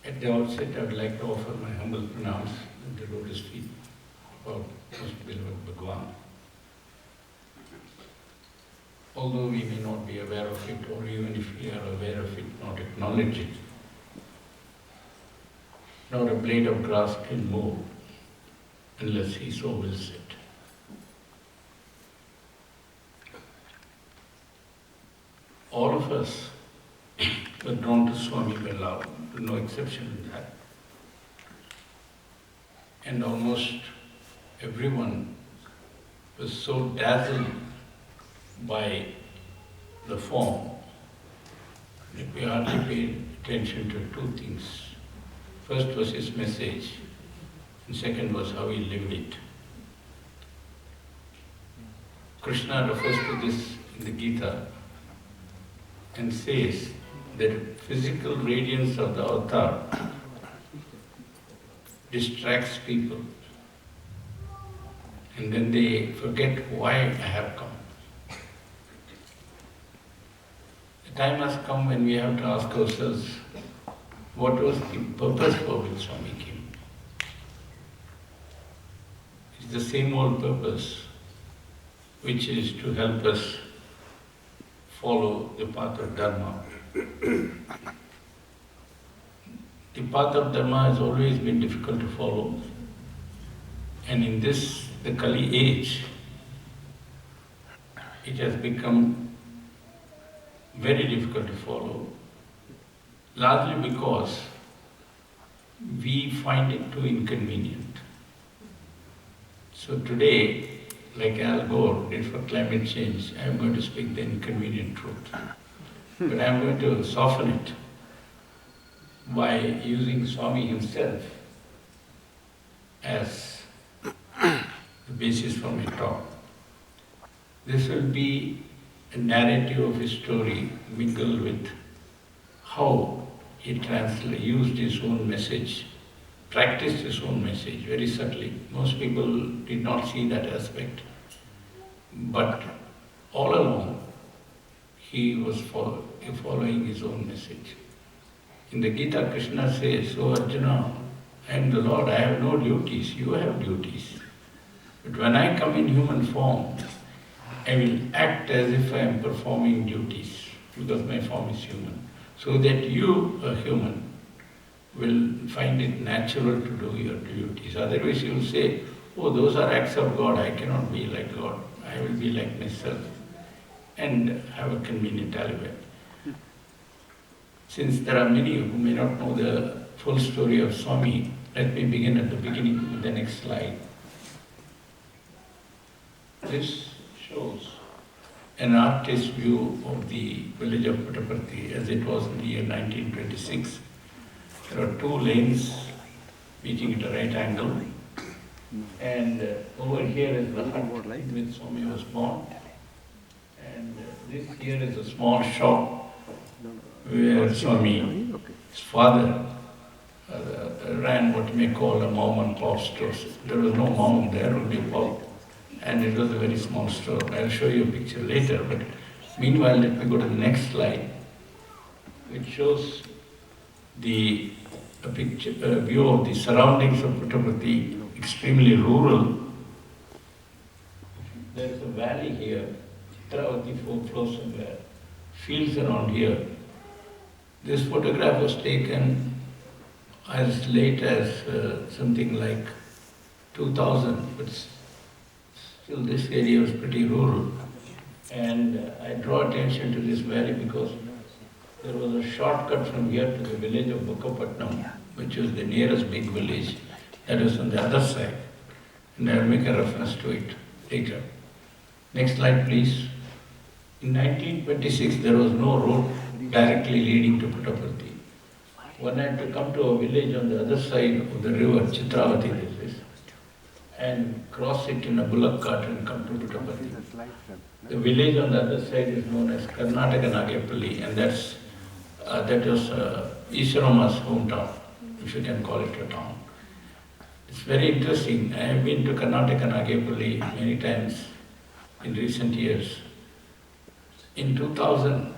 At the outset, I would like to offer my humble pranams at the lotus feet of our most beloved Bhagavan. Although we may not be aware of it, or even if we are aware of it, not acknowledge it, nor a blade of grass can move unless he so wills it. All of us were drawn to Swami by love, no exception in that. And almost everyone was so dazzled by the form that we hardly paid attention to two things. First was his message, and second was how he lived it. Krishna refers to this in the Gita and says that physical radiance of the avatar distracts people, and then they forget why I have come. The time has come when we have to ask ourselves, what was the purpose for which Swami came? It's the same old purpose, which is to help us follow the path of Dharma. The path of Dharma has always been difficult to follow, and in this, the Kali age, it has become very difficult to follow, largely because we find it too inconvenient. So today, like Al Gore did for climate change, I am going to speak the inconvenient truth. But I am going to soften it by using Swami himself as the basis for my talk. This will be a narrative of his story mingled with how he used his own message, practiced his own message very subtly. Most people did not see that aspect. But all along, he was following his own message. In the Gita, Krishna says, "So Arjuna, I am the Lord, I have no duties, you have duties. But when I come in human form, I will act as if I am performing duties, because my form is human, so that you, a human, will find it natural to do your duties. Otherwise you will say, oh, those are acts of God, I cannot be like God, I will be like myself, and have a convenient alibi." Since there are many who may not know the full story of Swami, let me begin at the beginning with the next slide. This shows an artist's view of the village of Puttaparthi as it was in the year 1926. There are two lanes meeting at a right angle, and over here is the hut in which Swami was born, and this here is a small shop where Swami, his father, ran what you may call a mom and pop store. There was no mom there, only pop, and it was a very small store. I'll show you a picture later, but meanwhile let me go to the next slide, which shows a view of the surroundings of Puttaparthi, extremely rural. There's a valley here, Chitravati flows somewhere, fields around here. This photograph was taken as late as something like 2000, but still this area was pretty rural. And I draw attention to this valley because there was a shortcut from here to the village of Bukkapatnam, which was the nearest big village. That was on the other side. And I'll make a reference to it later. Next slide, please. In 1926, there was no road directly leading to Puttaparthi. One had to come to a village on the other side of the river, Chitravati this is. and cross it in a bullock cart and come to Puttaparthi. The village on the other side is known as Karnataka Nagepalli, and that was Iswaramma's hometown, if you can call it a town. It's very interesting. I have been to Karnataka Nagepalli many times in recent years. In 2000,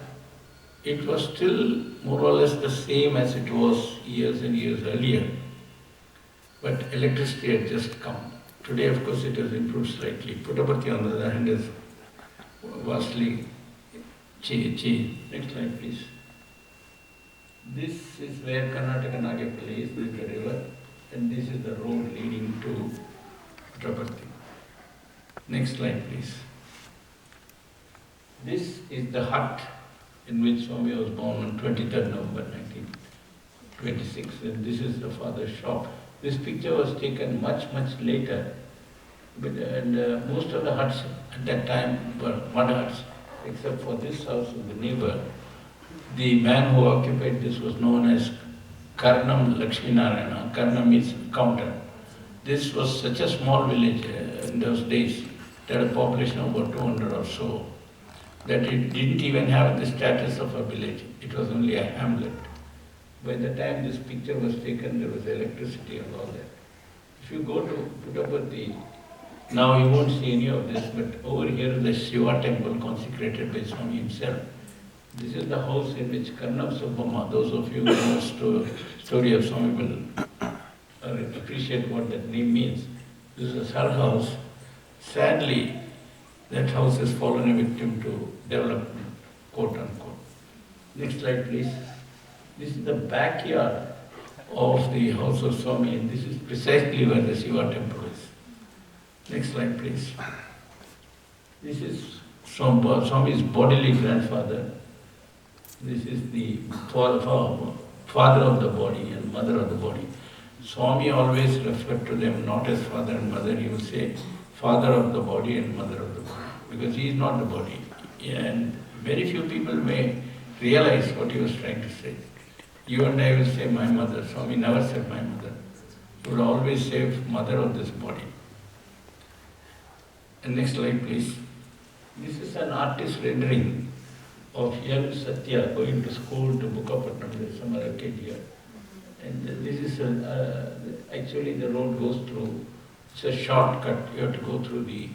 it was still more or less the same as it was years and years earlier, but electricity had just come. Today, of course, it has improved slightly. Puttaparthi, on the other hand, is vastly changed. Next slide, please. This is where Karnataka Nagepalli is, with the river, and this is the road leading to Puttaparthi. Next slide, please. This is the hut in which Swami was born on 23rd November 1926, and this is the father's shop. This picture was taken much later, and most of the huts at that time were mud huts, except for this house of the neighbor. The man who occupied this was known as Karnam Lakshminarayana. Karnam means counter. This was such a small village in those days. It had a population of about 200 or so, that it didn't even have the status of a village. It was only a hamlet. By the time this picture was taken, there was electricity and all that. If you go to Puttaparthi, now you won't see any of this, but over here is the Shiva temple consecrated by Swami himself. This is the house in which Karnam Subbamma, those of you who know the story of Swami will appreciate what that name means. This is her house. Sadly, that house has fallen a victim to development, quote unquote. Next slide, please. This is the backyard of the house of Swami, and this is precisely where the Shiva temple is. Next slide, please. This is Swami's bodily grandfather. This is the father of the body and mother of the body. Swami always referred to them not as father and mother, he would say father of the body and mother of the body, because he is not the body. And very few people may realize what he was trying to say. You and I will say my mother. Swami never said my mother. He would always say mother of this body. And next slide, please. This is an artist rendering of young Sathya going to school to Bukkapatnam. There is some other kid here. And this is actually the road goes through. It's a shortcut. You have to go through the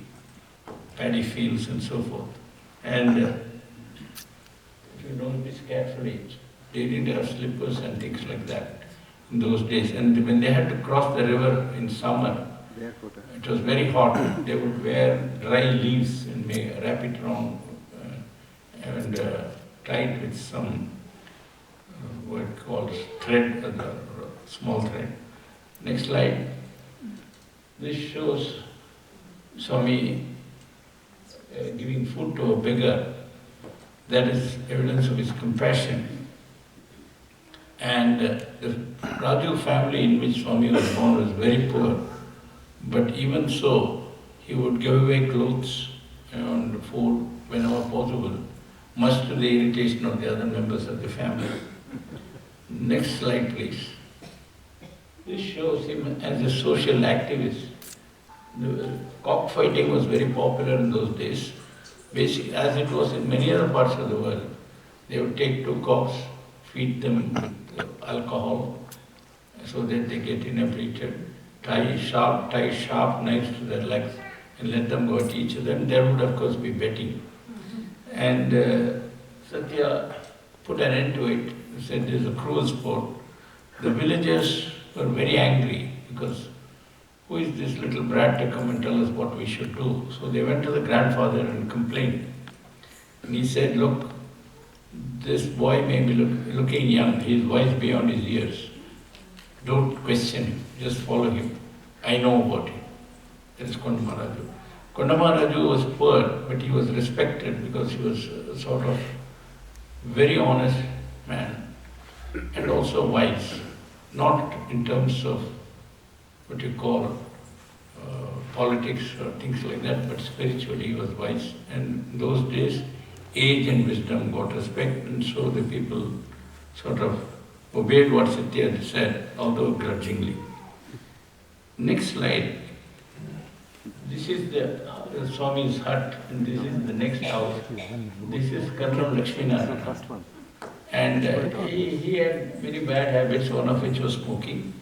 paddy fields and so forth. And if you notice carefully, they didn't have slippers and things like that in those days. And when they had to cross the river in summer, it was very hot. They would wear dry leaves and wrap it around and tie it with some what called thread, small thread. Next slide. This shows Swami giving food to a beggar. That is evidence of his compassion. And the Raju family in which Swami was born was very poor. But even so, he would give away clothes and food whenever possible, much to the irritation of the other members of the family. Next slide, please. This shows him as a social activist. The cockfighting was very popular in those days. Basically, as it was in many other parts of the world, they would take two cocks, feed them with alcohol so that they get inebriated, tie sharp knives to their legs and let them go at each other. And there would of course be betting. And Sathya put an end to it. He said this is a cruel sport. The villagers were very angry because who is this little brat to come and tell us what we should do? So they went to the grandfather and complained. And he said, look, this boy may be looking young, he is wise beyond his years. Don't question him, just follow him. I know about him. That is Kondamaraju. Kondamaraju was poor, but he was respected because he was a sort of very honest man and also wise. Not in terms of what you call politics or things like that, but spiritually he was wise. And in those days, age and wisdom got respect, and so the people sort of obeyed what Sathya had said, although grudgingly. Next slide. This is the Swami's hut, and this is the next house. This is Karnam Lakshminarayan. And he had very bad habits, one of which was smoking.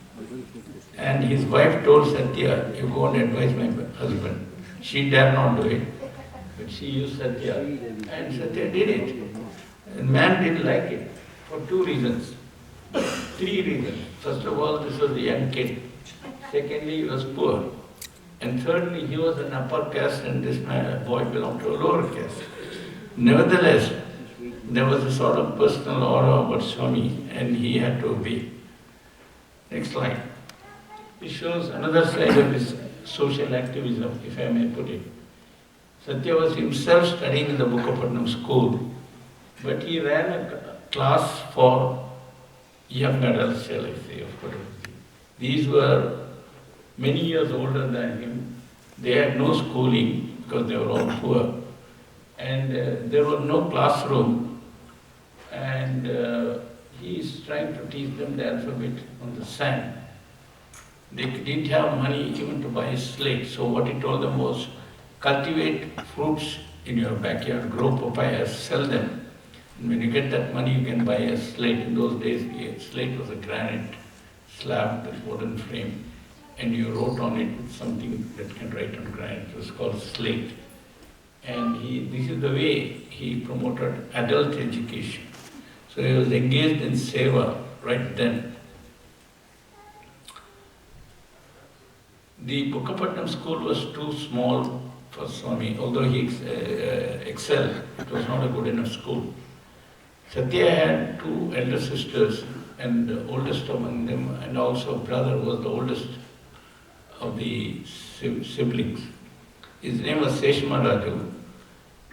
And his wife told Sathya, you go and advise my husband. She dare not do it, but she used Sathya. And Sathya did it. And man didn't like it for two reasons. Three reasons. First of all, this was a young kid. Secondly, he was poor. And thirdly, he was an upper caste and this boy belonged to a lower caste. Nevertheless, there was a sort of personal aura about Swami and he had to obey. Next slide. It shows another side of his social activism, if I may put it. Sathya was himself studying in the Venkataraman school, but he ran a class for young adults, shall I say, of course. These were many years older than him. They had no schooling because they were all poor. And there was no classroom. And he is trying to teach them the alphabet on the sand. They didn't have money even to buy a slate. So what he told them was, cultivate fruits in your backyard, grow papayas, sell them. And when you get that money, you can buy a slate. In those days, a slate was a granite slab with wooden frame. And you wrote on it something that can write on granite. It was called slate. And this is the way he promoted adult education. So he was engaged in seva right then. The Venkataraman school was too small for Swami, although he excelled. It was not a good enough school. Sathya had two elder sisters, and the oldest among them, and also brother was the oldest of the siblings. His name was Seshmaraju,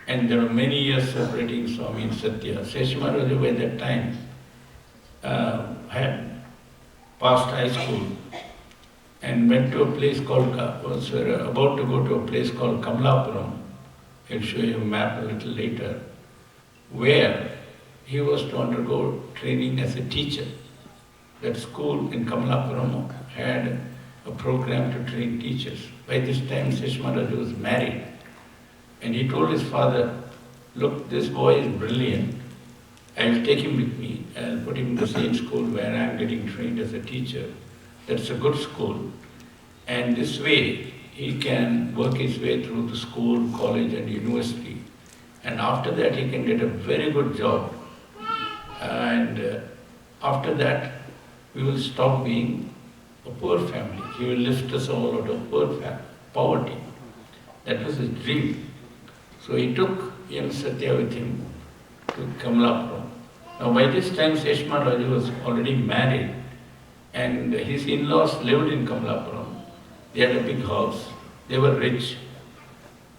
and there were many years separating Swami and Sathya. Seshmaraju by that time had passed high school and went to a place called, was about to go to a place called Kamalapuram. I'll show you a map a little later, where he was to undergo training as a teacher. That school in Kamalapuram had a program to train teachers. By this time, Seshmaraju was married. And he told his father, look, this boy is brilliant. I will take him with me. I will put him in the same school where I am getting trained as a teacher. That's a good school. And this way, he can work his way through the school, college and university. And after that, he can get a very good job. And after that, we will stop being a poor family. He will lift us all out of poverty. That was his dream. So he took young Sathya with him to Kamalapuram. Now by this time, Seshmaraju was already married and his in-laws lived in Kamalapuram. They had a big house. They were rich.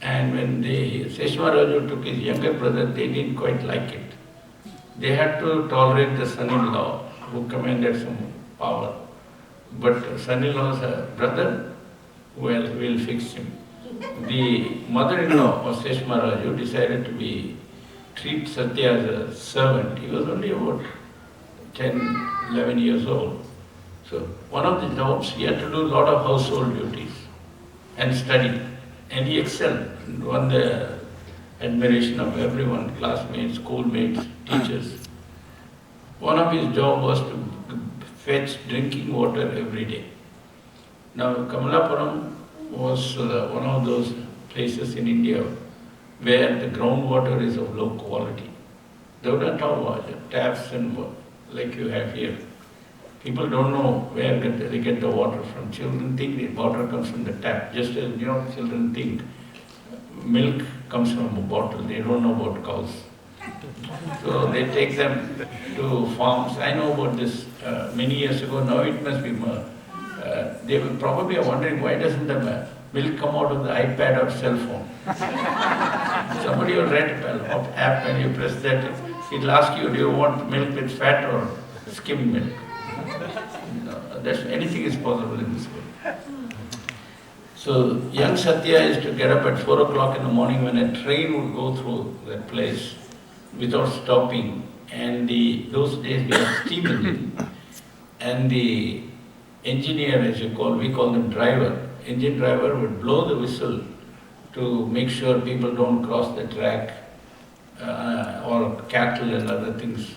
And when Seshmaraju took his younger brother, they didn't quite like it. They had to tolerate the son-in-law who commanded some power. But son-in-law's brother, well, we'll fix him. The mother-in-law of Seshmaraju decided to treat Sathya as a servant. He was only about 10, 11 years old. So one of the jobs, he had to do a lot of household duties and study. And he excelled and won the admiration of everyone, classmates, schoolmates, teachers. One of his jobs was to fetch drinking water every day. Now Kamalapuram was one of those places in India where the groundwater is of low quality. They don't have taps and like you have here. People don't know where they get the water from. Children think the water comes from the tap, just as children think milk comes from a bottle. They don't know about cows. So they take them to farms. I know about this many years ago. Now it must be they will probably are wondering why doesn't the milk come out of the iPad or cell phone. Somebody will write an app and you press that, it'll ask you, do you want milk with fat or skim milk? Anything is possible in this world. So young Sathya is to get up at 4 o'clock in the morning when a train would go through that place without stopping. And those days we had steam engine. And the engineer, as we call them driver, engine driver would blow the whistle to make sure people don't cross the track or cattle and other things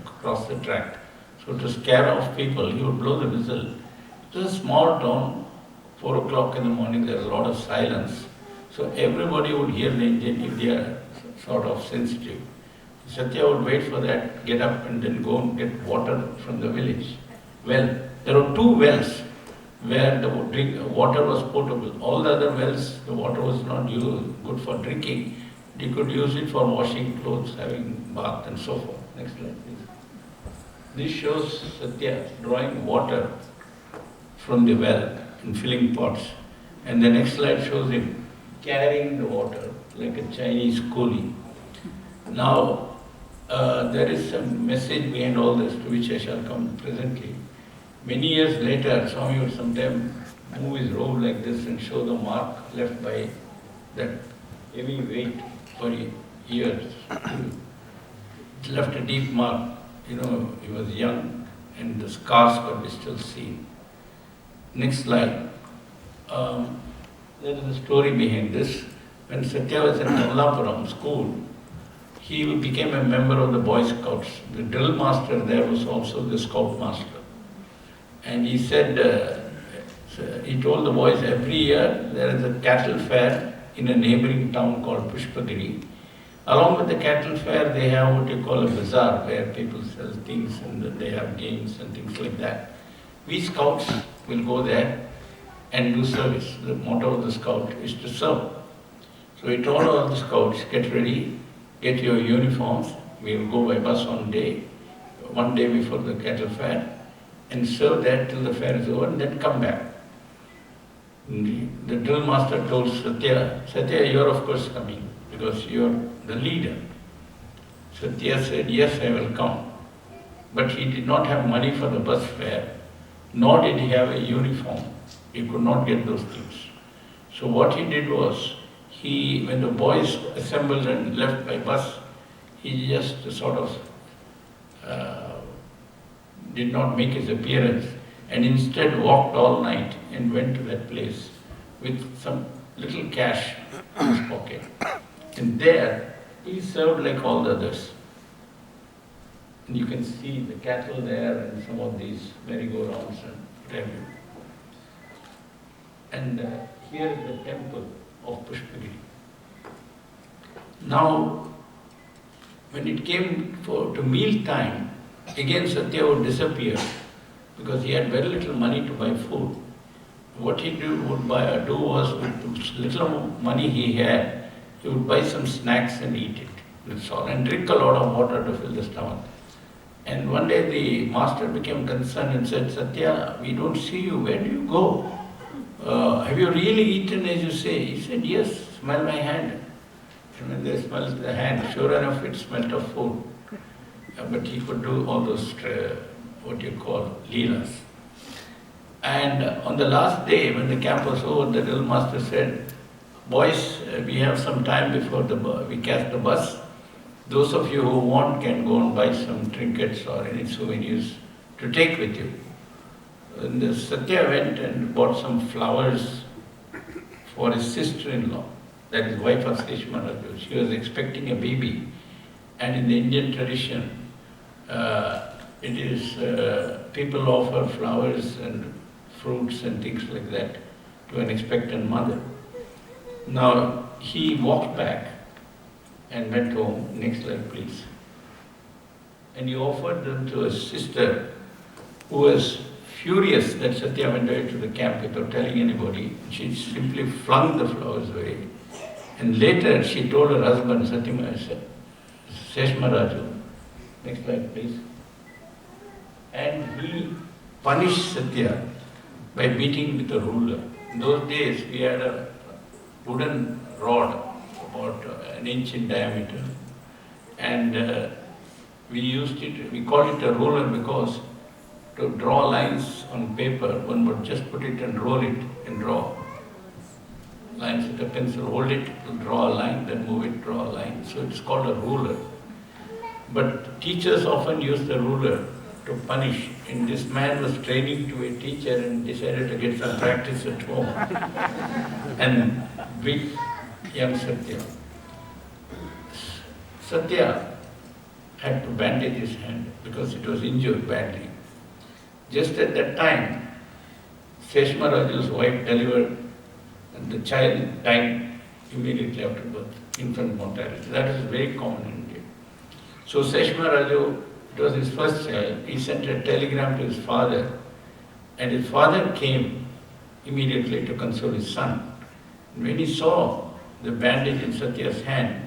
cross the track. So to scare off people, he would blow the whistle. It was a small town, 4 o'clock in the morning, there was a lot of silence. So everybody would hear the engine if they are sort of sensitive. Sathya would wait for that, get up and then go and get water from the village. Well, there were 2 wells where the water was potable. All the other wells, the water was not good for drinking. You could use it for washing clothes, having bath and so forth. Next slide, please. This shows Sathya drawing water from the well in filling pots. And the next slide shows him carrying the water like a Chinese coolie. Now, there is some message behind all this, to which I shall come presently. Many years later, Swami would sometimes move his robe like this and show the mark left by that heavy weight for years. It left a deep mark. You know, he was young and the scars could be still seen. Next slide. There is a story behind this. When Sathya was in Kallapuram school, he became a member of the Boy Scouts. The drill master there was also the scout master. And he said, he told the boys, every year there is a cattle fair in a neighboring town called Pushpagiri. Along with the cattle fair, they have what you call a bazaar, where people sell things and they have games and things like that. We scouts will go there and do service. The motto of the scout is to serve. So he told all the scouts, get ready, get your uniforms. We will go by bus one day before the cattle fair, and serve there till the fair is over and then come back. The drill master told Sathya, you are of course coming because you are the leader. Sathya said, yes, I will come. But he did not have money for the bus fare, nor did he have a uniform. He could not get those things. So what he did was, when the boys assembled and left by bus, he just sort of did not make his appearance and instead walked all night and went to that place with some little cash in his pocket. And there, he served like all the others. And you can see the cattle there and some of these merry-go-rounds and what have you. And here is the temple of Pushpagiri. Now, when it came to meal time, again Sathya would disappear because he had very little money to buy food. What he would do was, with little money he had, he would buy some snacks and eat it. That's all, and drink a lot of water to fill the stomach. And one day the master became concerned and said, Sathya, we don't see you. Where do you go? Have you really eaten as you say? He said, yes, smell my hand. And when they smelled the hand, sure enough it smelled of food. But he could do all those, what you call, leelas. And on the last day, when the camp was over, the drill master said, boys, we have some time before we catch the bus. Those of you who want can go and buy some trinkets or any souvenirs to take with you. And Sathya went and bought some flowers for his sister-in-law, that is wife of Seshmaraju. She was expecting a baby. And in the Indian tradition, it is people offer flowers and fruits and things like that to an expectant mother. Now, he walked back and went home. Next slide, please. And he offered them to his sister, who was furious that Sathya went away to the camp without telling anybody. She simply flung the flowers away. And later she told her husband, Seshmaraju, next slide please. And he punished Sathya by beating with a ruler. In those days we had a wooden rod about an inch in diameter, and we called it a ruler because to draw lines on paper, one would just put it and roll it and draw lines with a pencil, hold it, draw a line, then move it, draw a line. So it's called a ruler. But teachers often use the ruler to punish And this man was training to a teacher and decided to get some practice at home and beat young Sathya. Sathya had to bandage his hand because it was injured badly. Just at that time, Seshma Raju's wife delivered and the child died immediately after birth, infant mortality. That is very common in India. So Seshma Raju, it was his first child, he sent a telegram to his father and his father came immediately to console his son. And when he saw the bandage in Satya's hand,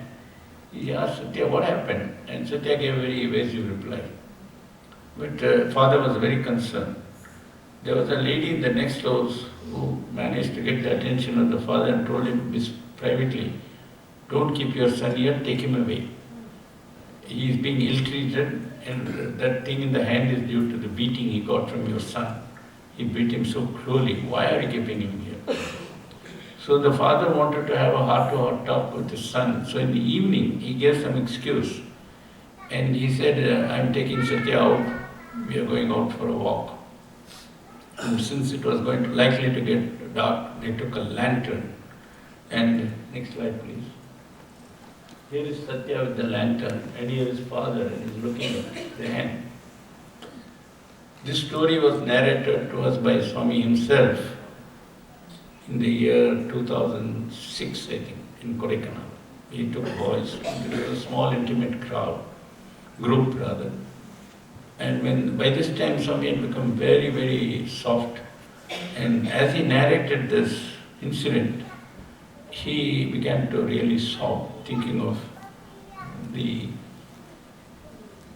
he asked Sathya, what happened? And Sathya gave a very evasive reply. But father was very concerned. There was a lady in the next house who managed to get the attention of the father and told him privately, don't keep your son here, take him away. He is being ill-treated and that thing in the hand is due to the beating he got from your son. He beat him so cruelly. Why are you keeping him here? So the father wanted to have a heart-to-heart talk with his son. So in the evening, he gave some excuse. And he said, I'm taking Sathya out. We are going out for a walk. And since it was likely to get dark, they took a lantern. And next slide, please. Here is Sathya with the lantern, and here is father, and he's looking at the hand. This story was narrated to us by Swami himself in the year 2006, I think, in Kodaikanal. He took boys, there was a small intimate group rather. And by this time Swami had become very, very soft. And as he narrated this incident, he began to really sob, thinking of the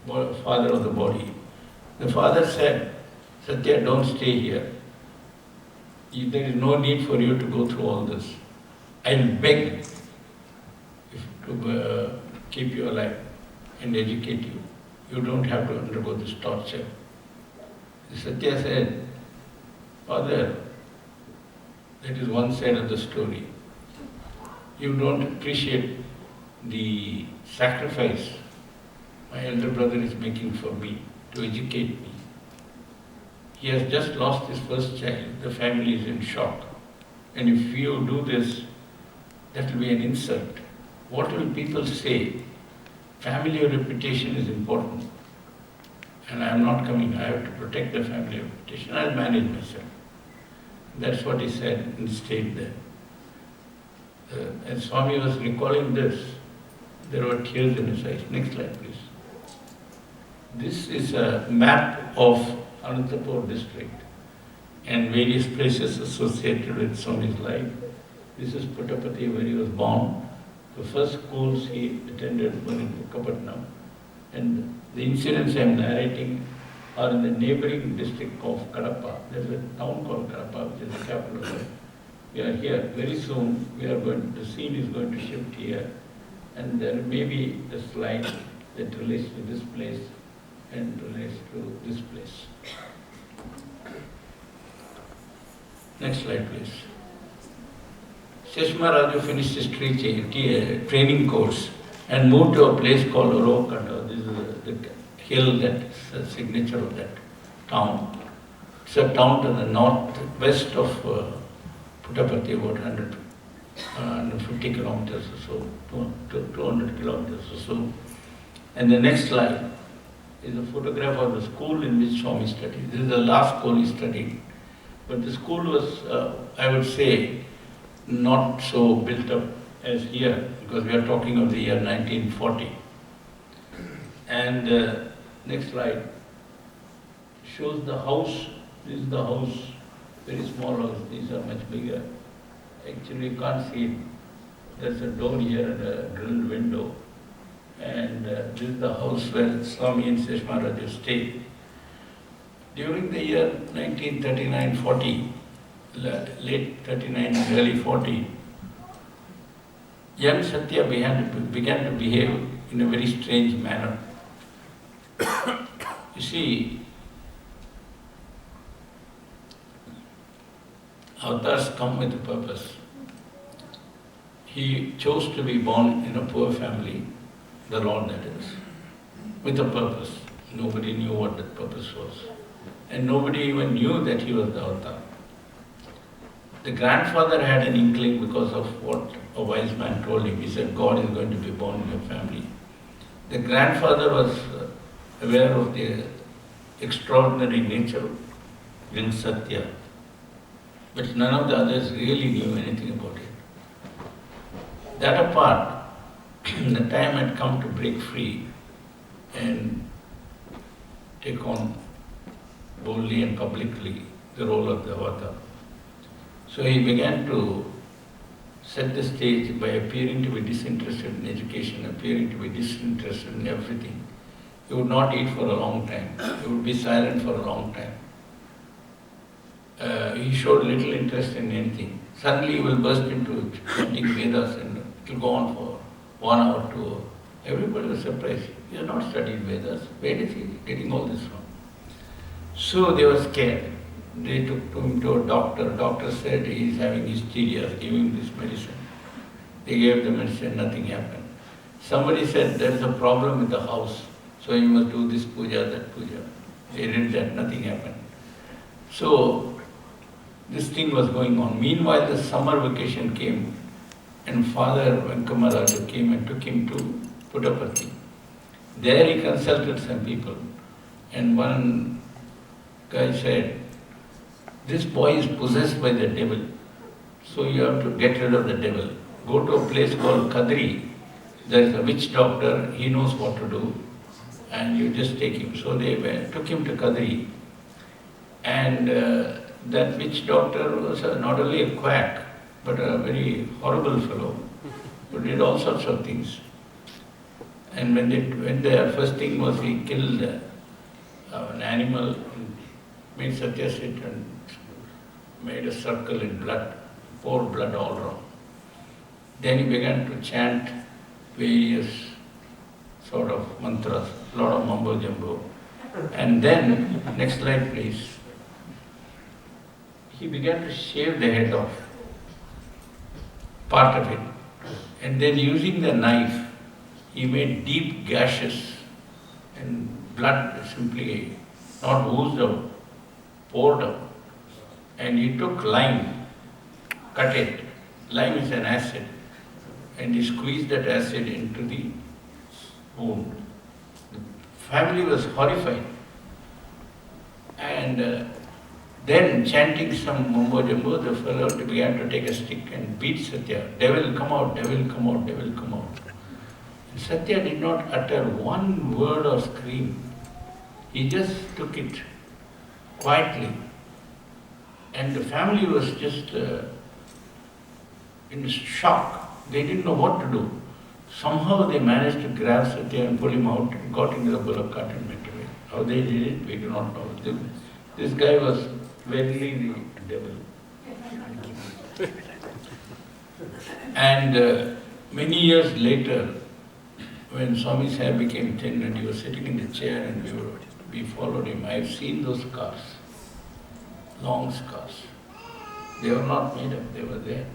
father of the body. The father said, Sathya, don't stay here. There is no need for you to go through all this. I'll beg to keep you alive and educate you. You don't have to undergo this torture. Sathya said, Father, that is one side of the story. You don't appreciate the sacrifice my elder brother is making for me to educate me. He has just lost his first child. The family is in shock. And if you do this, that will be an insult. What will people say? Family reputation is important. And I am not coming. I have to protect the family reputation. I'll manage myself. That's what he said and stayed there. As Swami was recalling this, there were tears in his eyes. Next slide, please. This is a map of Anantapur district and various places associated with Swami's life. This is Puttaparthi, where he was born. The first schools he attended were in Venkataraman. And the incidents I am narrating are in the neighboring district of Kadapa. There is a town called Kadapa, which is the capital of it. We are here very soon. The scene is going to shift here. And there may be a slide that relates to this place and relates to this place. Next slide, please. Seshma Raju finished his training course and moved to a place called Orokanda. This is the hill that's the signature of that town. It's a town to the northwest of Puttaparthi, about 150 kilometers or so, 200 kilometers or so. And the next slide is a photograph of the school in which Swami studied. This is the last school he studied. But the school was, I would say, not so built up as here, because we are talking of the year 1940. And next slide shows the house. This is the house, very small house. These are much bigger. Actually, you can't see it. There's a door here and a grilled window. And this is the house where Swami and Seshma Raju stayed. During the year 1939-40, late 39 and early 40, young Sathya began to behave in a very strange manner. You see, avatars come with a purpose. He chose to be born in a poor family, the Lord that is, with a purpose. Nobody knew what that purpose was. and nobody even knew that he was the avatar. The grandfather had an inkling because of what a wise man told him. He said, God is going to be born in your family. The grandfather was aware of the extraordinary nature of young Sathya, but none of the others really knew anything about it. That apart, the time had come to break free and take on boldly and publicly the role of the avatar. So he began to set the stage by appearing to be disinterested in education, appearing to be disinterested in everything. He would not eat for a long time. He would be silent for a long time. He showed little interest in anything. Suddenly he will burst into chanting Vedas and it will go on for 1 hour, 2 hours. Everybody was surprised. He has not studied Vedas. Where is he getting all this from? So they were scared. They took him to a doctor. Doctor said he is having hysteria, give him this medicine. They gave the medicine, nothing happened. Somebody said there is a problem with the house, so you must do this puja, that puja. They did that, nothing happened. So this thing was going on. Meanwhile, the summer vacation came and Father Venkataraman came and took him to Puttaparthi. There he consulted some people and one guy said, this boy is possessed by the devil, so you have to get rid of the devil. Go to a place called Kadri. There is a witch doctor, he knows what to do, and you just take him. So they took him to Kadri, and that witch doctor was not only a quack, but a very horrible fellow, who did all sorts of things. And when the first thing was he killed an animal, and made Sathya sit and made a circle in blood, poured blood all around. Then he began to chant various sort of mantras, a lot of mumbo jumbo. And then, next slide please, he began to shave the head off, part of it. And then using the knife, he made deep gashes and blood simply not oozed out, poured out. And he took lime, cut it. Lime is an acid. And he squeezed that acid into the wound. The family was horrified. And then chanting some mumbo jumbo, the fellow began to take a stick and beat Sathya. Devil come out, devil come out, devil come out. And Sathya did not utter one word or scream. He just took it quietly. And the family was just in shock. They didn't know what to do. Somehow they managed to grab Sathya and pull him out and got into the bullock cart and went away. How they did it, we do not know. This guy was verily the devil. And many years later, when Swami Sai became thin and he was sitting in the chair and we followed him, I have seen those scars, long scars. They were not made up, they were there.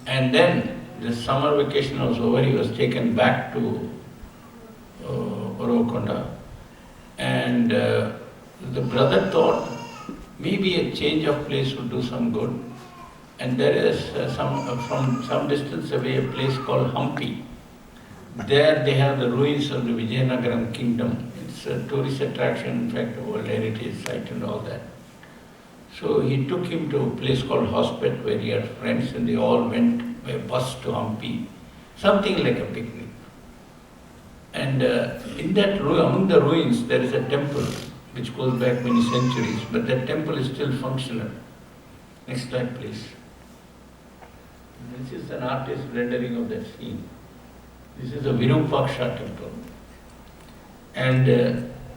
And then the summer vacation was over, he was taken back to Orokonda. And the brother thought maybe a change of place would do some good. And there is from some distance away a place called Hampi. There they have the ruins of the Vijayanagaram kingdom. It's a tourist attraction, in fact, a World Heritage Site and all that. So he took him to a place called Hospet where he had friends and they all went by bus to Hampi. Something like a picnic. And in that among the ruins there is a temple which goes back many centuries, but that temple is still functional. Next slide please. This is an artist's rendering of that scene. This is a Virupaksha temple. And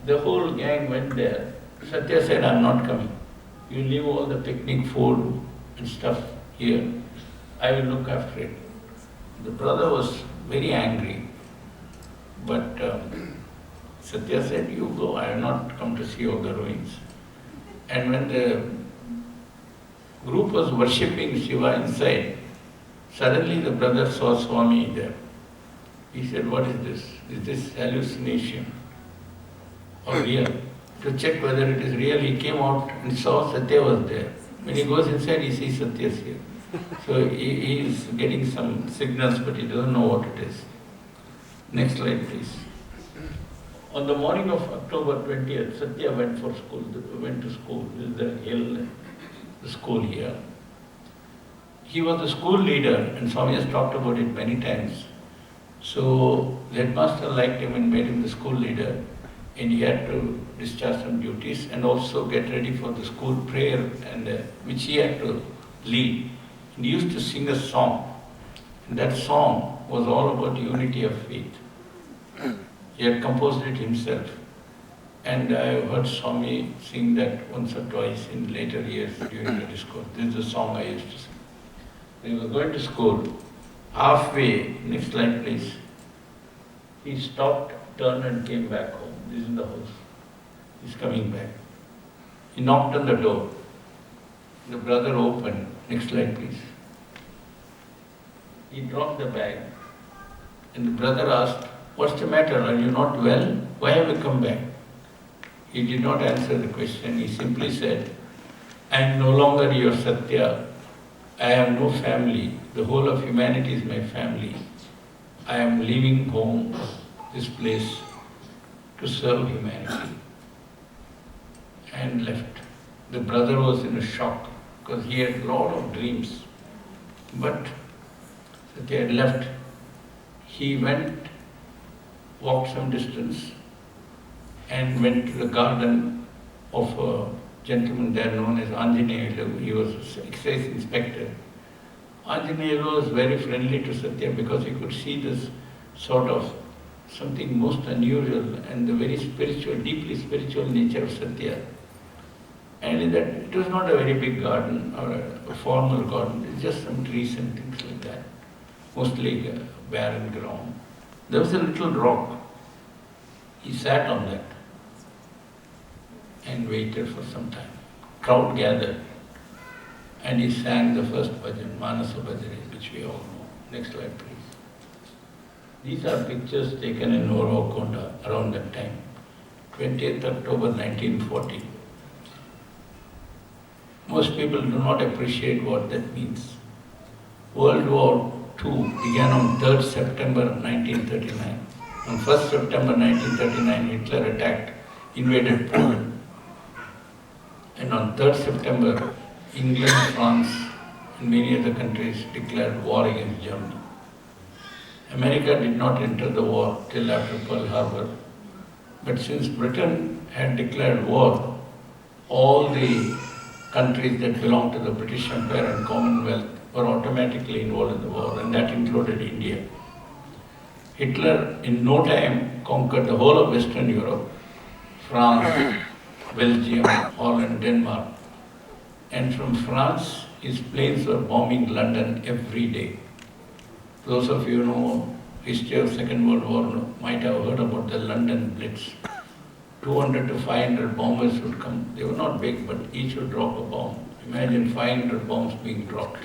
the whole gang went there. Sathya said, I'm not coming. You leave all the picnic food and stuff here. I will look after it. The brother was very angry. But Sathya said, you go, I have not come to see all the ruins. And when the group was worshipping Shiva inside, suddenly the brother saw Swami there. He said, what is this? Is this hallucination or real? to check whether it is real. He came out and saw Sathya was there. When he goes inside, he sees Sathya's here. So he is getting some signals, but he doesn't know what it is. Next slide, please. On the morning of October 20th, Sathya went to school. This is the hill, the school here. He was the school leader, and Swami has talked about it many times. So the headmaster liked him and made him the school leader, and he had to discharge some duties and also get ready for the school prayer, and which he had to lead. And he used to sing a song, and that song was all about unity of faith. He had composed it himself, and I heard Swami sing that once or twice in later years during the discourse. This is the song I used to sing. When he was going to school, halfway, next slide please, he stopped, turned and came back home. This is the house. He's coming back. He knocked on the door. The brother opened. Next slide please. He dropped the bag, and the brother asked, "What's the matter? Are you not well? Why have you come back?" He did not answer the question. He simply said, "I am no longer your Sathya. I have no family. The whole of humanity is my family. I am leaving home, this place, to serve humanity." And left. The brother was in a shock because he had a lot of dreams. But Sathya had left. He walked some distance and went to the garden of a gentleman there known as Anjaneyulu. He was an excise inspector. Anjaneyulu was very friendly to Sathya because he could see this sort of something most unusual and the very spiritual, deeply spiritual nature of Sathya. And in that, it was not a very big garden or a formal garden, it's just some trees and things like that, mostly barren ground. There was a little rock. He sat on that and waited for some time. Crowd gathered and he sang the first bhajan, Manasa Bhajani, which we all know. Next slide, please. These are pictures taken in Orokonda around that time, 20th October 1940. Most people do not appreciate what that means. World War II began on 3rd September 1939. On 1st September 1939, Hitler invaded Poland. And on 3rd September, England, France, and many other countries declared war against Germany. America did not enter the war till after Pearl Harbor. But since Britain had declared war, all the countries that belonged to the British Empire and Commonwealth were automatically involved in the war, and that included India. Hitler in no time conquered the whole of Western Europe, France, Belgium, Holland, Denmark. And from France, his planes were bombing London every day. Those of you who know history of Second World War might have heard about the London Blitz. 200 to 500 bombers would come. They were not big, but each would drop a bomb. Imagine 500 bombs being dropped.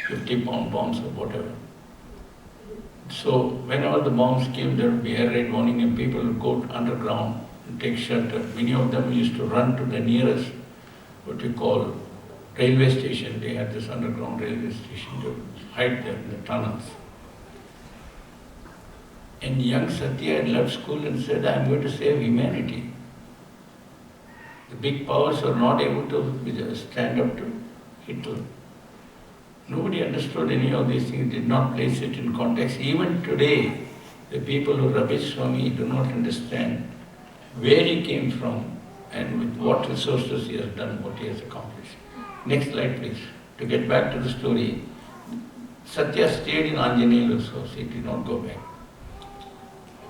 50-pound bombs or whatever. So whenever the bombs came, there would be air raid warning and people would go underground and take shelter. Many of them used to run to the nearest, what we call, railway station. They had this underground railway station to hide there in the tunnels. And young Sathya had left school and said, "I am going to save humanity." The big powers were not able to stand up to Hitler. Nobody understood any of these things, did not place it in context. Even today, the people who rubbish Swami do not understand where he came from and with what resources he has done, what he has accomplished. Next slide, please. To get back to the story, Sathya stayed in Anjaneyulu's house, he did not go back.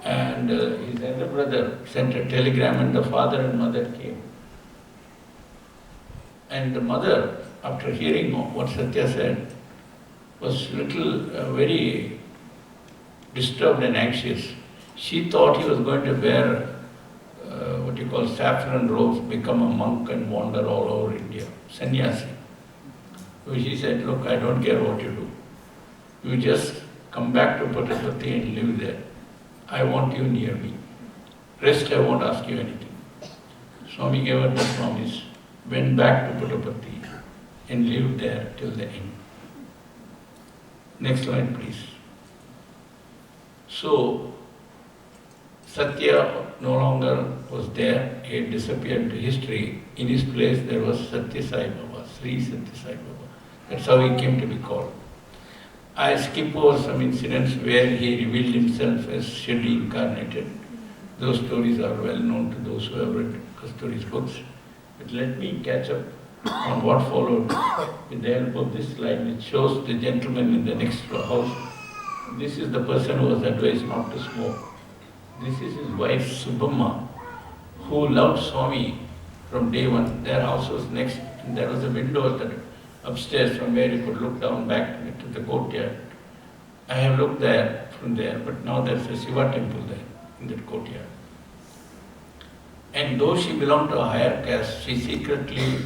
And his elder brother sent a telegram and the father and mother came. And the mother, after hearing what Sathya said, was very disturbed and anxious. She thought he was going to wear what you call saffron robes, become a monk and wander all over India, sannyasi. So she said, "Look, I don't care what you do. You just come back to Puttaparthi and live there. I want you near me." Rest I won't ask you anything. Swami gave her the promise, went back to Puttaparthi and lived there till the end. Next line, please. So, Sathya no longer was there, he had disappeared to history. In his place there was Sathya Sai Baba, Sri Sathya Sai Baba. That's how he came to be called. I skip over some incidents where he revealed himself as Shirdi incarnated. Those stories are well known to those who have read Kasturi's books. But let me catch up on what followed with the help of this slide, which shows the gentleman in the next house. This is the person who was advised not to smoke. This is his wife Subhamma, who loved Swami from day one. Their house was next, and there was a window upstairs from where you could look down back to the courtyard. I have looked there from there, but now there's a Shiva temple there in that courtyard. And though she belonged to a higher caste, she secretly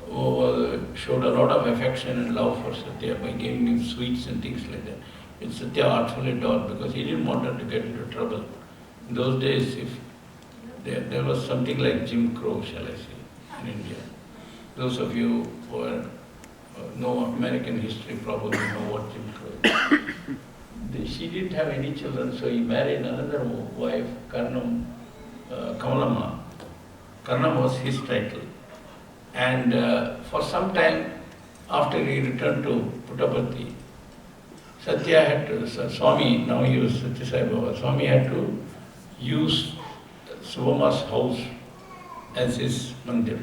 showed a lot of affection and love for Sathya by giving him sweets and things like that. Which Sathya artfully did because he didn't want her to get into trouble. In those days, if there was something like Jim Crow, shall I say, in India. Those of you who know American history probably know what Jim Crow is. She didn't have any children, so he married another wife, Kamalama. Karnam was his title. And for some time after he returned to Puttaparthi, Sathya had to, Swami, now he was Sathya Sai Baba, Swami had to use Subhamma's house as his mandir.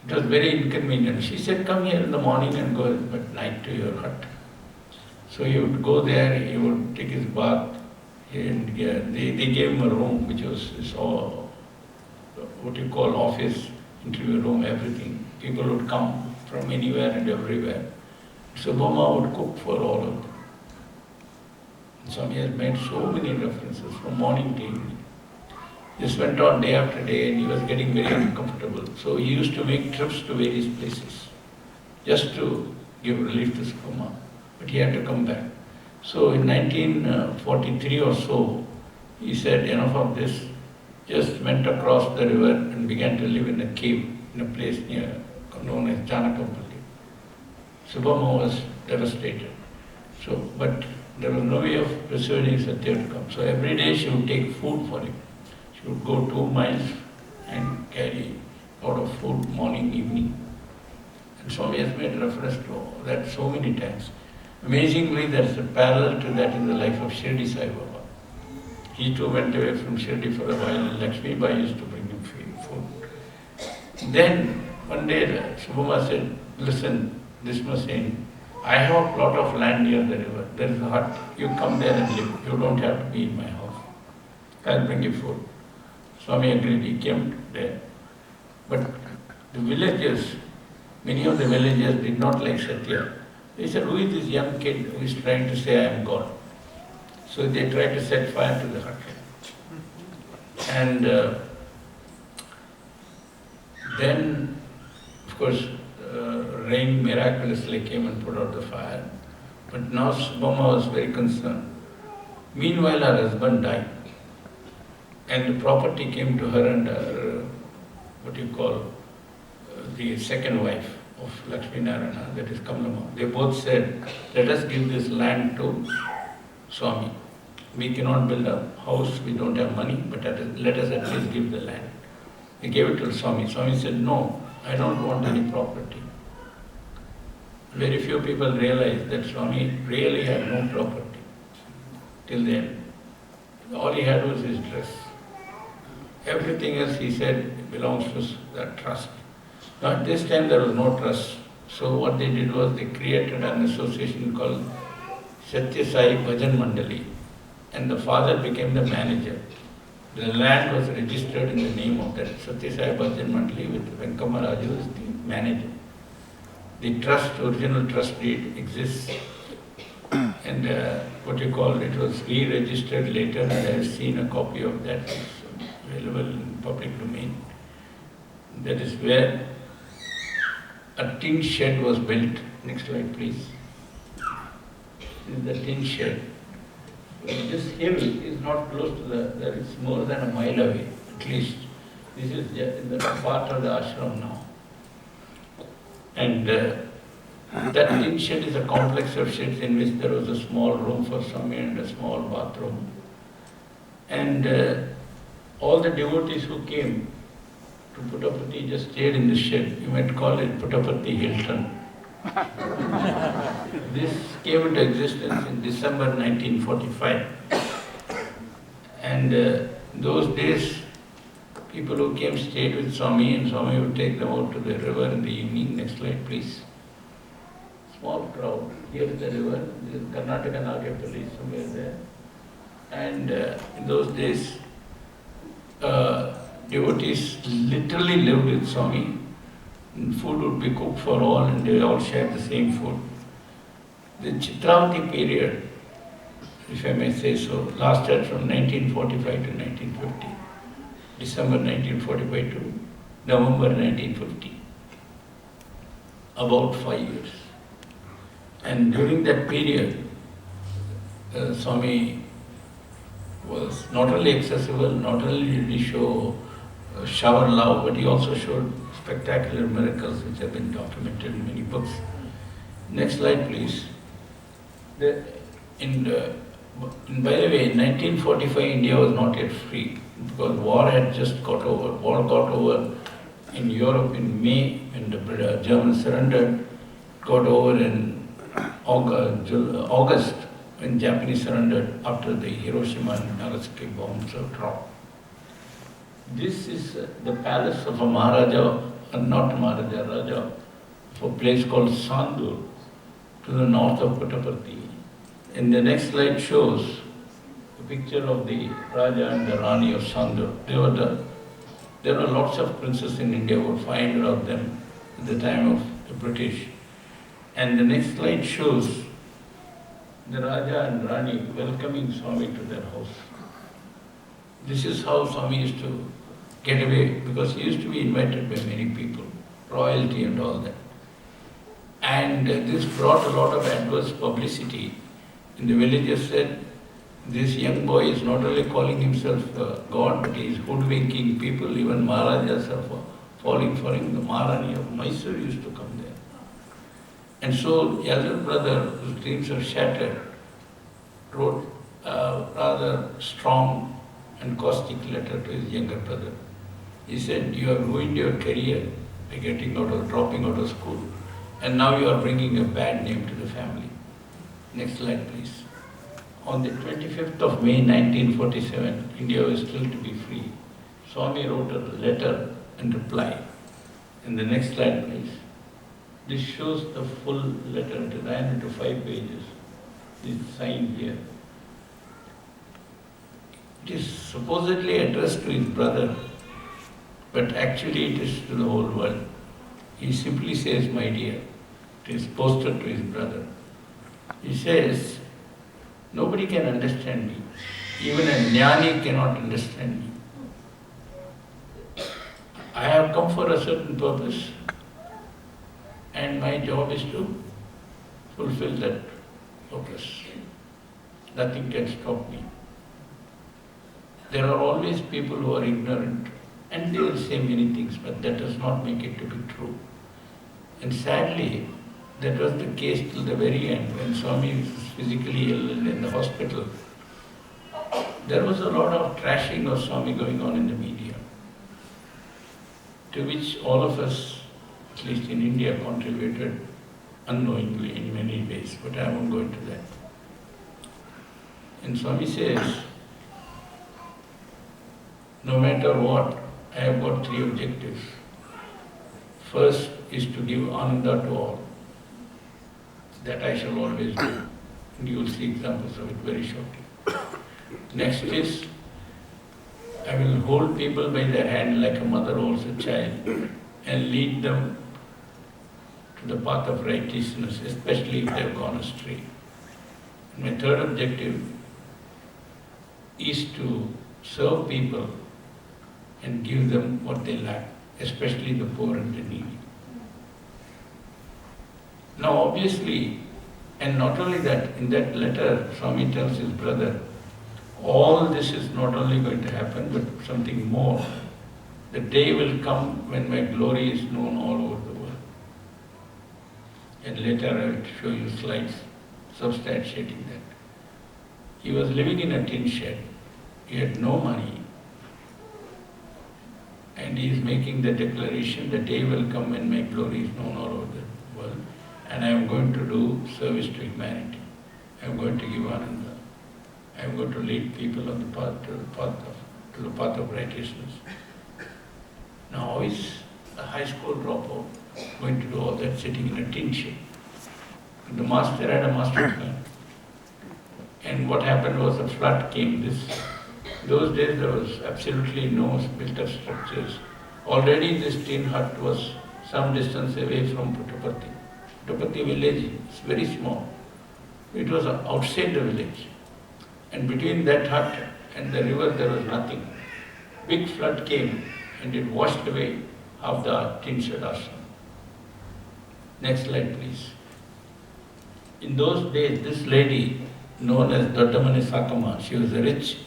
It was very inconvenient. She said, come here in the morning and go at night to your hut. So he would go there, he would take his bath, and they gave him a room which was what you call office, interview room, everything. People would come from anywhere and everywhere. Subhamma would cook for all of them. Swami has made so many references from morning to evening. This went on day after day and he was getting very uncomfortable. So he used to make trips to various places just to give relief to Subhamma. But he had to come back. So in 1943 or so, he said, enough of this, just went across the river and began to live in a cave in a place known as Janakampalli. Subhamma was devastated. But there was no way of persuading Sathya to come. So every day she would take food for him. She would go 2 miles and carry a lot of food morning, evening. And Swami has made reference to that so many times. Amazingly, there's a parallel to that in the life of Shirdi Sai Baba. He too went away from Shirdi for a while and Lakshmi Bai used to bring him food. Then one day Subhamma said, listen, this must end. I have a plot of land near the river. There is a hut. You come there and live. You don't have to be in my house. I'll bring you food. Swami agreed. He came there. But the villagers, many of the villagers did not like Sathya. They said, who is this young kid who is trying to say I am God? So they tried to set fire to the hut. And then, of course, rain miraculously came and put out the fire. But now Subhamma was very concerned. Meanwhile, her husband died. And the property came to her and her, the second wife of Lakshmi Narayana, that is Kamalama. They both said, let us give this land to Swami. We cannot build a house, we don't have money, but let us at least give the land. They gave it to Swami. Swami said, no, I don't want any property. Very few people realize that Swami really had no property till then. All he had was his dress. Everything else, he said, belongs to the trust. Now at this time there was no trust. So what they did was they created an association called Sathya Sai Bhajan Mandali. And the father became the manager. The land was registered in the name of that Sathya Sai Bhajan Mandali with Venkataraman as the manager. The trust, original trust deed exists. And it was re-registered later and I have seen a copy of that. It's available in public domain. That is where a tin shed was built. Next slide, please. This is the tin shed. This hill is not close to there is more than a mile away, at least. This is in the part of the ashram now. And that tin shed is a complex of sheds in which there was a small room for Swami and a small bathroom. And all the devotees who came to Puttaparthi just stayed in the shed. You might call it Puttaparthi Hilton. This came into existence in December 1945. And in those days, people who came stayed with Swami, and Swami would take them out to the river in the evening. Next slide, please. Small crowd. Here is the river. This is Karnataka Nagapalli, somewhere there. And in those days, devotees literally lived with Swami. And food would be cooked for all, and they all shared the same food. The Chitravati period, if I may say so, lasted from 1945 to 1950. December 1945 to November 1950. About 5 years. And during that period, Swami was not only accessible, not only did he shower love, but he also showed spectacular miracles which have been documented in many books. Next slide, please. By the way, in 1945, India was not yet free because war had just got over. War got over in Europe in May when the Germans surrendered, got over in August when Japanese surrendered after the Hiroshima and Nagasaki bombs were dropped. This is the palace of a Maharaja, not Maharaja, Raja, of a place called Sandur to the north of Puttaparthi. And the next slide shows a picture of the Raja and the Rani of Sandur. There were lots of princes in India, about 500 of them at the time of the British. And the next slide shows the Raja and Rani welcoming Swami to their house. This is how Swami used to get away, because he used to be invited by many people, royalty and all that. And this brought a lot of adverse publicity. And the villagers said, this young boy is not only calling himself God, but he is hoodwinking people. Even Maharajas are falling for him. The Maharani of Mysore used to come there. And so the elder brother, whose dreams are shattered, wrote a rather strong and caustic letter to his younger brother. He said, you have ruined your career by dropping out of school, and now you are bringing a bad name to the family. Next slide, please. On the 25th of May 1947, India was still to be free. Swami wrote a letter and reply. And the next slide, please. This shows the full letter. It ran into 5 pages. It's signed here. It is supposedly addressed to his brother, but actually it is to the whole world. He simply says, my dear. It is posted to his brother. He says, nobody can understand me. Even a jnani cannot understand me. I have come for a certain purpose, and my job is to fulfill that purpose. Nothing can stop me. There are always people who are ignorant, and they will say many things, but that does not make it to be true. And sadly, that was the case till the very end, when Swami was physically ill and in the hospital. There was a lot of trashing of Swami going on in the media, to which all of us, at least in India, contributed unknowingly in many ways, but I won't go into that. And Swami says, no matter what, I have got 3 objectives. First is to give Ananda to all. That I shall always do. And you will see examples of it very shortly. Next is, I will hold people by the hand like a mother holds a child and lead them to the path of righteousness, especially if they have gone astray. And my third objective is to serve people and give them what they lack, especially the poor and the needy. Now obviously, and not only that, in that letter, Swami tells his brother, All this is not only going to happen, but something more. The day will come when my glory is known all over the world. And later I will show you slides substantiating that. He was living in a tin shed. He had no money. And he is making the declaration, the day will come when my glory is known all over the world, and I am going to do service to humanity. I am going to give Ananda. I am going to lead people on the path to the path of righteousness. Now is a high school dropout going to do all that sitting in a tin shed? The master had a master plan. And what happened was a flood came. Those days there was absolutely no built-up structures. Already this tin hut was some distance away from Puttaparthi. Puttaparthi village is very small. It was outside the village. And between that hut and the river there was nothing. Big flood came and it washed away half the tin shed ashram. Next slide please. In those days this lady known as Doddamani Sakama, she was a rich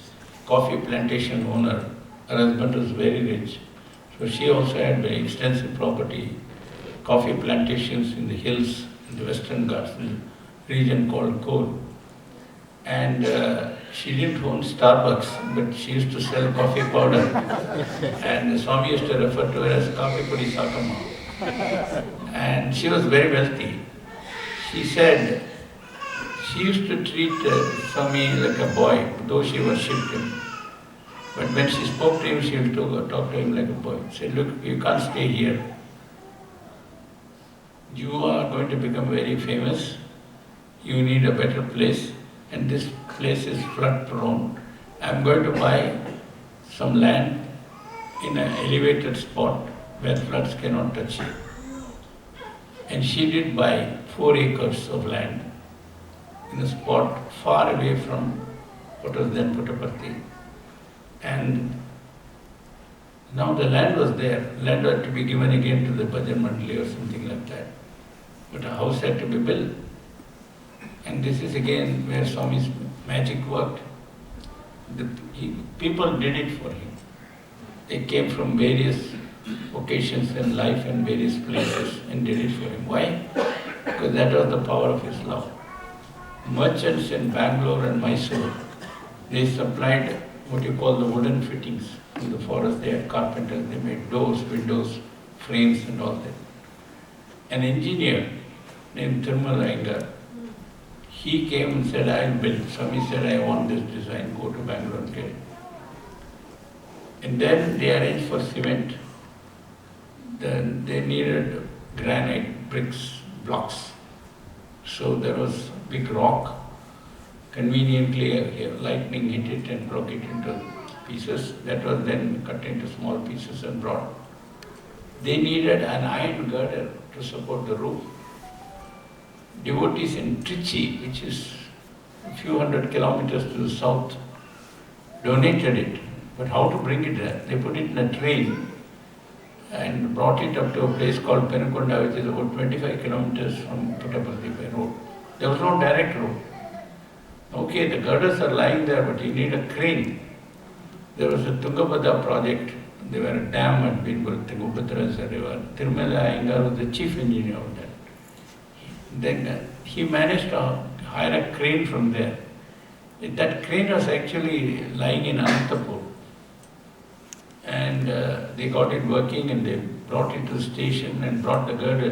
coffee plantation owner. Her husband was very rich. So she also had very extensive property, coffee plantations in the hills, in the Western Ghats, in a region called Kol. And she didn't own Starbucks, but she used to sell coffee powder. And Swami used to refer to her as Coffee Pudi Sakama. And she was very wealthy. She said, she used to treat Swami like a boy, though she worshipped him. But when she spoke to him, she would talk to him like a boy. She said, look, you can't stay here. You are going to become very famous. You need a better place. And this place is flood prone. I'm going to buy some land in an elevated spot where floods cannot touch you. And she did buy 4 acres of land in a spot far away from what was then Puttaparthi. And now the land was there. Land had to be given again to the Bhajan Mandali or something like that. But a house had to be built. And this is again where Swami's magic worked. People did it for him. They came from various occasions in life and various places and did it for him. Why? Because that was the power of his love. Merchants in Bangalore and Mysore, they supplied what you call the wooden fittings. In the forest they had carpenters, they made doors, windows, frames and all that. An engineer named Thirumala Iyengar, he came and said, I'll build. Swami said, I want this design, go to Bangalore and get it. And then they arranged for cement. Then they needed granite, bricks, blocks. So there was a big rock. Conveniently, lightning hit it and broke it into pieces. That was then cut into small pieces and brought. They needed an iron girder to support the roof. Devotees in Trichy, which is a few hundred kilometers to the south, donated it. But how to bring it there? They put it in a train and brought it up to a place called Penukonda, which is about 25 kilometers from Puttaparthi by road. There was no direct road. Okay, the girders are lying there, but you need a crane. There was a Tungabhadra project. There were a dam had been built, Tungabhadra is a river. Thirumala Iyengar was the chief engineer of that. Then he managed to hire a crane from there. That crane was actually lying in Anantapur. And they got it working and they brought it to the station and brought the girder.